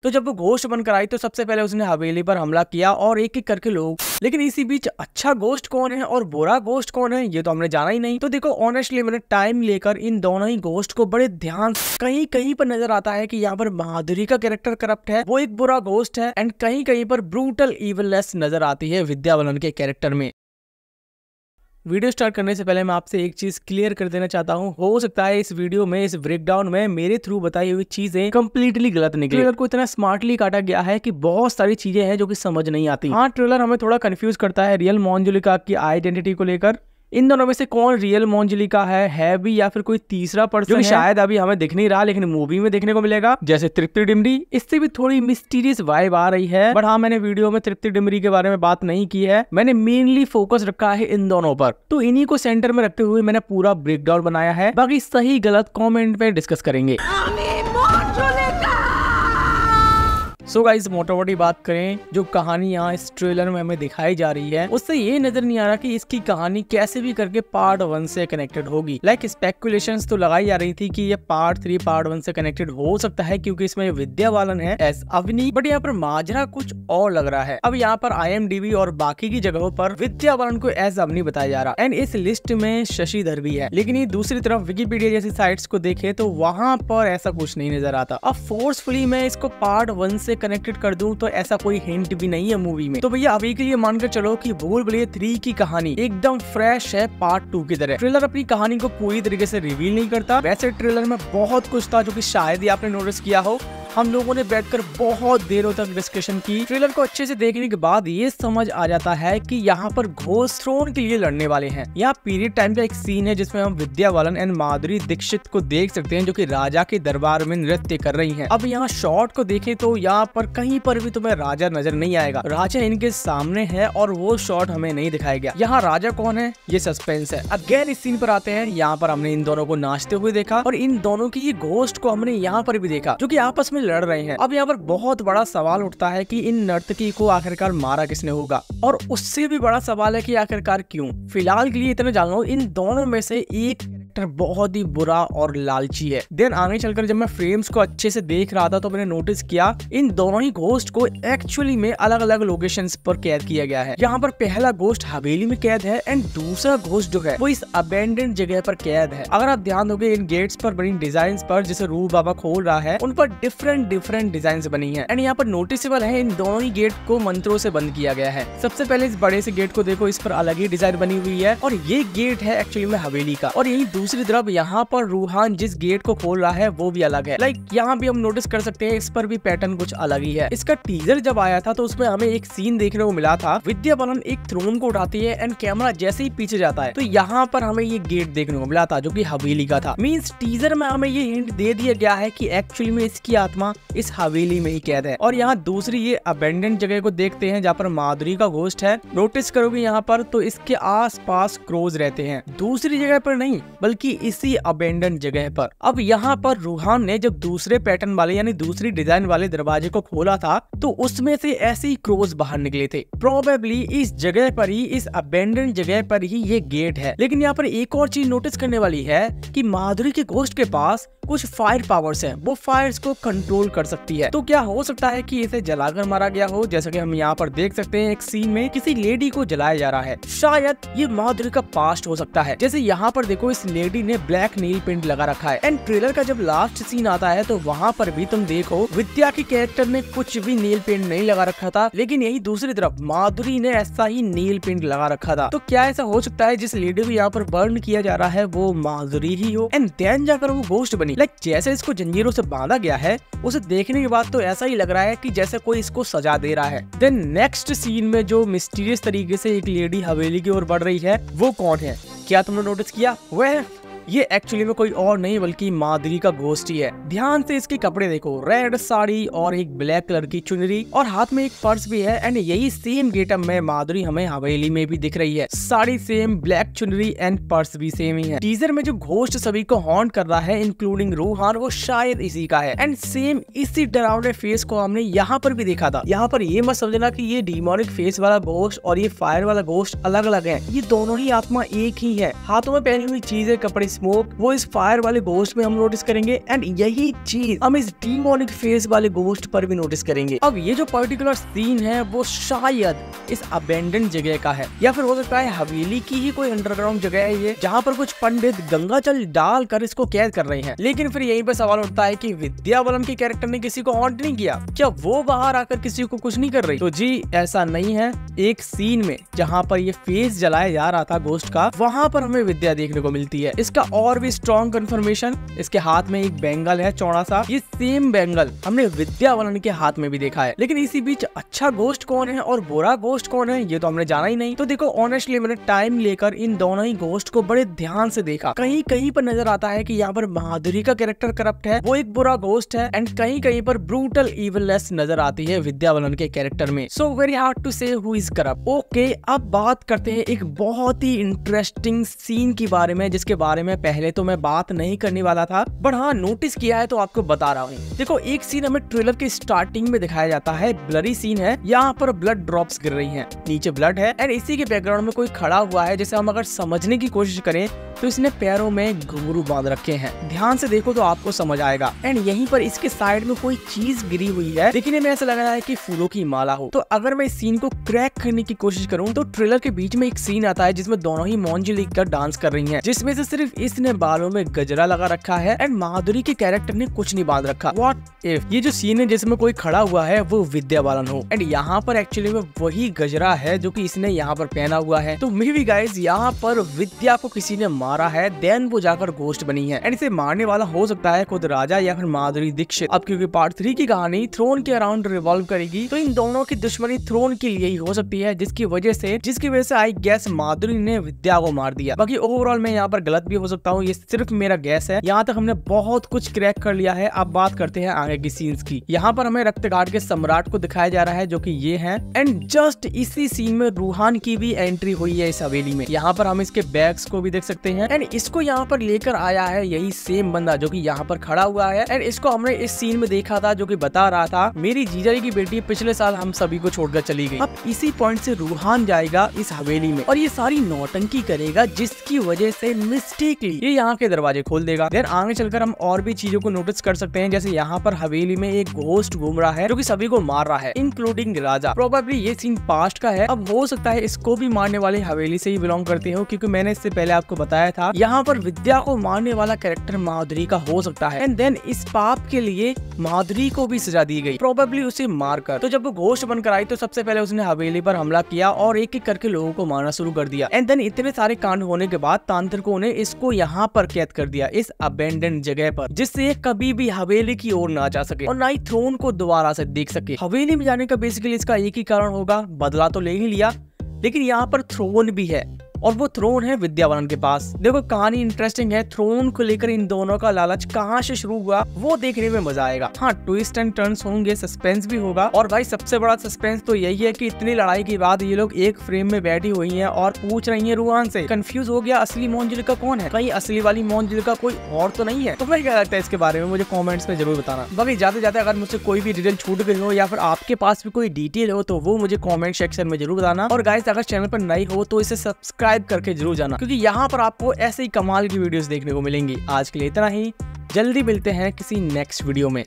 तो जब वो घोस्ट बनकर आई तो सबसे पहले उसने हवेली पर हमला किया और एक एक करके लोग, लेकिन इसी बीच अच्छा घोस्ट कौन है और बुरा घोस्ट कौन है ये तो हमने जाना ही नहीं। तो देखो ऑनेस्टली मैंने टाइम लेकर इन दोनों ही घोस्ट को बड़े ध्यान, कहीं कहीं पर नजर आता है कि यहाँ पर माधुरी का कैरेक्टर करप्ट है, वो एक बुरा घोस्ट है, एंड कहीं कहीं पर ब्रूटल इविलनेस नजर आती है विद्या बालन के कैरेक्टर में। वीडियो स्टार्ट करने से पहले मैं आपसे एक चीज क्लियर कर देना चाहता हूँ, हो सकता है इस वीडियो में, इस ब्रेकडाउन में मेरे थ्रू बताई हुई चीजें कंप्लीटली गलत निकली। ट्रेलर को इतना स्मार्टली काटा गया है कि बहुत सारी चीजें हैं जो कि समझ नहीं आती। हाँ, ट्रेलर हमें थोड़ा कंफ्यूज करता है रियल मंजुलिका की आइडेंटिटी को लेकर। इन दोनों में से कौन रियल मंजुलिका है भी या फिर कोई तीसरा पर्सन जो शायद अभी हमें दिख नहीं रहा लेकिन मूवी में देखने को मिलेगा, जैसे तृप्ति डिमरी। इससे भी थोड़ी मिस्टीरियस वाइब आ रही है। बट हाँ, मैंने वीडियो में तृप्ति डिमरी के बारे में बात नहीं की है, मैंने मेनली फोकस रखा है इन दोनों पर। तो इन्हीं को सेंटर में रखते हुए मैंने पूरा ब्रेकडाउन बनाया है, बाकी सही गलत कॉमेंट में डिस्कस करेंगे। सो गाइस, मोटामोटी बात करें, जो कहानी यहाँ इस ट्रेलर में हमें दिखाई जा रही है उससे ये नजर नहीं आ रहा कि इसकी कहानी कैसे भी करके पार्ट 1 से कनेक्टेड होगी। लाइक स्पेकुलेशंस तो लगाई जा रही थी कि ये पार्ट 3 पार्ट 1 से कनेक्टेड हो सकता है क्योंकि इसमें विद्या बालन है एज अवनी, बट यहाँ पर माजरा कुछ और लग रहा है। अब यहाँ पर IMDb और बाकी की जगहों पर विद्या बालन को एज अवनी बताया जा रहा है, एंड इस लिस्ट में शशिधर भी है। लेकिन ये दूसरी तरफ विकिपीडिया जैसी साइट्स को देखे तो वहाँ पर ऐसा कुछ नहीं नजर आता। अब फोर्सफुली मैं इसको पार्ट 1 से कनेक्टेड कर दूं तो ऐसा कोई हिंट भी नहीं है मूवी में। तो भैया अभी के लिए मानकर चलो कि भूल भुलैया 3 की कहानी एकदम फ्रेश है पार्ट 2 की तरह। ट्रेलर अपनी कहानी को पूरी तरीके से रिवील नहीं करता। वैसे ट्रेलर में बहुत कुछ था जो कि शायद ही आपने नोटिस किया हो। हम लोगों ने बैठकर बहुत देरों तक डिस्कशन की। ट्रेलर को अच्छे से देखने के बाद ये समझ आ जाता है कि यहाँ पर घोस्ट थ्रोन के लिए लड़ने वाले हैं। यहाँ पीरियड टाइम का एक सीन है जिसमें हम विद्या बालन एंड माधुरी दीक्षित को देख सकते हैं जो कि राजा के दरबार में नृत्य कर रही हैं। अब यहाँ शॉट को देखें तो यहाँ पर कहीं पर भी तुम्हें राजा नजर नहीं आएगा। राजा इनके सामने है और वो शॉट हमें नहीं दिखाया गया। यहाँ राजा कौन है ये सस्पेंस है। अगेन इस सीन पर आते हैं। यहाँ पर हमने इन दोनों को नाचते हुए देखा और इन दोनों की घोस्ट को हमने यहाँ पर भी देखा जो कि आपस में लड़ रहे हैं। अब यहाँ पर बहुत बड़ा सवाल उठता है कि इन नर्तकी को आखिरकार मारा किसने होगा, और उससे भी बड़ा सवाल है कि आखिरकार क्यों। फिलहाल के लिए इतना जान लो, इन दोनों में से एक बहुत ही बुरा और लालची है। देन आगे चलकर जब मैं फ्रेम्स को अच्छे से देख रहा था तो मैंने नोटिस किया इन दोनों ही घोस्ट को एक्चुअली में अलग अलग लोकेशंस पर कैद किया गया है। यहाँ पर पहला घोस्ट हवेली में कैद है एंड दूसरा घोस्ट जो है वो इस अबेंडेंड जगह पर कैद है। अगर आप ध्यान दोगे इन गेट्स पर बनी डिजाइन पर, जैसे रूह बाबा खोल रहा है, उन पर डिफरेंट डिजाइन बनी है। एंड यहाँ पर नोटिसेबल है इन दोनों ही गेट को मंत्रों से बंद किया गया है। सबसे पहले इस बड़े से गेट को देखो, इस पर अलग ही डिजाइन बनी हुई है और ये गेट है एक्चुअली में हवेली का। और यही दूसरी तरफ यहाँ पर रूहान जिस गेट को खोल रहा है वो भी अलग है। लाइक यहाँ भी हम नोटिस कर सकते हैं इस पर भी पैटर्न कुछ अलग ही है। इसका टीजर जब आया था तो उसमें हमें एक सीन देखने को मिला था, विद्या बालन एक थ्रोन को उठाती है एंड कैमरा जैसे ही पीछे जाता है तो यहाँ पर हमें ये गेट देखने को मिला था जो कि हवेली का था। मींस टीजर में हमें ये हिंट दे दिया गया है कि एक्चुअली में इसकी आत्मा इस हवेली में ही कैद है। और यहाँ दूसरी ये अबेंडेंट जगह को देखते हैं जहाँ पर माधुरी का घोस्ट है। नोटिस करोगे यहाँ पर तो इसके आस पास क्रोज रहते हैं, दूसरी जगह पर नहीं बल्कि इसी अबेंडेंट जगह पर। अब यहाँ पर रूहान ने जब दूसरे पैटर्न वाले यानी दूसरी डिजाइन वाले दरवाजे को खोला था तो उसमें से ऐसे ही क्रोज बाहर निकले थे। प्रोबेबली इस जगह पर ही, इस अबेंडेंट जगह पर ही ये गेट है। लेकिन यहाँ पर एक और चीज नोटिस करने वाली है कि माधुरी के घोस्ट के पास कुछ फायर पावर्स हैं, वो फायर्स को कंट्रोल कर सकती है। तो क्या हो सकता है कि इसे जलाकर मारा गया हो, जैसा कि हम यहाँ पर देख सकते हैं एक सीन में किसी लेडी को जलाया जा रहा है। शायद ये माधुरी का पास्ट हो सकता है। जैसे यहाँ पर देखो इस लेडी ने ब्लैक नील पेंट लगा रखा है एंड ट्रेलर का जब लास्ट सीन आता है तो वहाँ पर भी तुम देखो विद्या के कैरेक्टर ने कुछ भी नील पेंट नहीं लगा रखा था, लेकिन यही दूसरी तरफ माधुरी ने ऐसा ही नील पेंट लगा रखा था। तो क्या ऐसा हो सकता है जिस लेडी को यहाँ पर बर्न किया जा रहा है वो माधुरी ही हो एंड देन जाकर वो घोस्ट बनी। लाइक जैसे इसको जंजीरों से बांधा गया है उसे देखने के बाद तो ऐसा ही लग रहा है कि जैसे कोई इसको सजा दे रहा है। देन नेक्स्ट सीन में जो मिस्टीरियस तरीके से एक लेडी हवेली की ओर बढ़ रही है वो कौन है, क्या तुमने नोटिस किया? वह ये एक्चुअली में कोई और नहीं बल्कि माधुरी का घोस्ट ही है। ध्यान से इसके कपड़े देखो, रेड साड़ी और एक ब्लैक कलर की चुनरी और हाथ में एक पर्स भी है एंड यही सेम गेटअप में माधुरी हमें हवेली में भी दिख रही है। साड़ी सेम, ब्लैक चुनरी एंड पर्स भी सेम ही है। टीजर में जो घोस्ट सभी को हॉन्ट कर रहा है इंक्लूडिंग रूहान वो शायद इसी का है एंड सेम इसी डरावने फेस को हमने यहाँ पर भी देखा था। यहाँ पर ये मत समझना कि ये डिमोनिक फेस वाला घोस्ट और ये फायर वाला घोस्ट अलग अलग है, ये दोनों ही आत्मा एक ही है। हाथों में पहनी हुई चीजें, कपड़े स्मोक वो इस फायर वाले गोस्ट में हम नोटिस करेंगे एंड यही चीज हम इस डीमोनिक फेस वाले गोस्ट पर भी नोटिस करेंगे। अब ये जो पर्टिकुलर सीन है वो शायद इस अबेंडेंड जगह का है या फिर हो सकता है हवेली की ही कोई अंडरग्राउंड जगह है ये, जहाँ पर कुछ पंडित गंगा जल डाल कर इसको कैद कर रहे हैं। लेकिन फिर यहीं पर सवाल उठता है कि विद्या बालन के कैरेक्टर ने किसी को हॉन्ट नहीं किया, क्या वो बाहर आकर किसी को कुछ नहीं कर रही? तो जी ऐसा नहीं है। एक सीन में जहाँ पर ये फेस जलाया जा रहा था गोस्ट का, वहाँ पर हमें विद्या देखने को मिलती है। इसका और भी स्ट्रॉन्ग कंफर्मेशन, इसके हाथ में एक बैंगल है चौड़ा सा, ये सेम बैंगल हमने विद्या बालन के हाथ में भी देखा है। लेकिन इसी बीच अच्छा गोस्ट कौन है और बुरा गोस्ट कौन है ये तो हमने जाना ही नहीं। तो देखो ऑनेस्टली मैंने टाइम लेकर इन दोनों ही गोस्ट को बड़े ध्यान से देखा। कहीं कहीं पर नजर आता है कि यहाँ पर माधुरी का कैरेक्टर करप्ट है, वो एक बुरा गोस्ट है, एंड कहीं कहीं पर ब्रूटल इविलनेस नजर आती है विद्या बालन के कैरेक्टर में। सो वेरी हार्ड टू से हु इज करप्ट। ओके, अब बात करते हैं एक बहुत ही इंटरेस्टिंग सीन के बारे में, जिसके बारे में पहले तो मैं बात नहीं करने वाला था, बट हाँ नोटिस किया है तो आपको बता रहा हूँ। देखो एक सीन हमें ट्रेलर के स्टार्टिंग में दिखाया जाता है, ब्लरी सीन है, यहाँ पर ब्लड ड्रॉप्स गिर रही हैं, नीचे ब्लड है एंड इसी के बैकग्राउंड में कोई खड़ा हुआ है। जैसे हम अगर समझने की कोशिश करें तो इसने पैरों में घुंघरू बांध रखे हैं, ध्यान से देखो तो आपको समझ आएगा। एंड यहीं पर इसके साइड में कोई चीज गिरी हुई है, देखने में ऐसा लग रहा है कि फूलों की माला हो। तो अगर मैं इस सीन को क्रैक करने की कोशिश करूं तो ट्रेलर के बीच में एक सीन आता है जिसमें दोनों ही मौंजी लेकर कर डांस कर रही हैं, जिसमें से सिर्फ इसने बालों में गजरा लगा रखा है एंड माधुरी के कैरेक्टर ने कुछ नहीं बांध रखा। व्हाट इफ ये जो सीन है जिसमें कोई खड़ा हुआ है वो विद्या बालन हो एंड यहाँ पर एक्चुअली में वही गजरा है जो कि इसने यहाँ पर पहना हुआ है। तो मे बी गाइस यहाँ पर विद्या को किसी ने मारा है, देन वो जाकर गोस्ट बनी है एंड इसे मारने वाला हो सकता है खुद राजा या फिर माधुरी दीक्षित। अब क्योंकि पार्ट 3 की कहानी थ्रोन के अराउंड रिवॉल्व करेगी तो इन दोनों की दुश्मनी थ्रोन के लिए ही हो सकती है, जिसकी वजह से आई गेस माधुरी ने विद्या को मार दिया। बाकी ओवरऑल मैं यहाँ पर गलत भी हो सकता हूँ, ये सिर्फ मेरा गैस है। यहाँ तक हमने बहुत कुछ क्रैक कर लिया है। अब बात करते हैं आगे की सीन्स की। यहाँ पर हमें रक्तगार के सम्राट को दिखाया जा रहा है जो कि ये है एंड जस्ट इसी सीन में रूहान की भी एंट्री हुई है इस हवेली में। यहाँ पर हम इसके बैग्स को भी देख सकते हैं एंड इसको यहाँ पर लेकर आया है यही सेम बंदा जो कि यहाँ पर खड़ा हुआ है एंड इसको हमने इस सीन में देखा था जो कि बता रहा था मेरी जीजाजी की बेटी पिछले साल हम सभी को छोड़कर चली गई। अब इसी पॉइंट से रूहान जाएगा इस हवेली में और ये सारी नौटंकी करेगा जिसकी वजह से मिस्टेकली ये यहाँ के दरवाजे खोल देगा। देन आगे चलकर हम और भी चीजों को नोटिस कर सकते हैं, जैसे यहाँ पर हवेली में एक घोस्ट घूम रहा है जो कि सभी को मार रहा है इंक्लूडिंग राजा। प्रोबेबली ये सीन पास्ट का है। अब हो सकता है इसको भी मारने वाले हवेली से ही बिलोंग करते हो, क्योंकि मैंने इससे पहले आपको बताया था यहाँ पर विद्या को मारने वाला कैरेक्टर माधुरी का हो सकता है एंड देन इस पाप के लिए माधुरी को भी सजा दी गई, प्रोबेबली उसे मारकर। तो जब वो घोस्ट बनकर आई तो सबसे पहले उसने हवेली पर हमला किया और एक एक करके लोगों को मारना शुरू कर दिया एंड देन इतने सारे कांड होने के बाद तांत्रिकों ने इसको यहाँ पर कैद कर दिया इस अबेंडेंड जगह पर, जिससे ये कभी भी हवेली की ओर ना जा सके और ना ही थ्रोन को दोबारा से देख सके। हवेली में जाने का बेसिकली इसका एक ही कारण होगा, बदला तो ले ही लिया लेकिन यहाँ पर थ्रोन भी है और वो थ्रोन है विद्या बालन के पास। देखो कहानी इंटरेस्टिंग है, थ्रोन को लेकर इन दोनों का लालच कहाँ से शुरू हुआ वो देखने में मजा आएगा। हाँ ट्विस्ट एंड टर्न्स होंगे, सस्पेंस भी होगा और भाई सबसे बड़ा सस्पेंस तो यही है कि इतनी लड़ाई के बाद ये लोग एक फ्रेम में बैठी हुई हैं और पूछ रही हैं रूहान से, कंफ्यूज हो गया असली मोंजिलिका कौन है, कहीं असली वाली मोंजिलिका कोई और तो नहीं है। तो भाई क्या लगता है इसके बारे में मुझे कॉमेंट्स में जरूर बताना। बाकी जाते जाते अगर मुझसे कोई भी डिटेल छूट गई हो या फिर आपके पास भी कोई डिटेल हो तो वो मुझे कॉमेंट सेक्शन में जरूर बताना। और गाइस अगर चैनल पर नए हो तो इसे सब्सक्राइब करके जरूर जाना, क्योंकि यहाँ पर आपको ऐसे ही कमाल की वीडियोस देखने को मिलेंगी। आज के लिए इतना ही, जल्दी मिलते हैं किसी नेक्स्ट वीडियो में।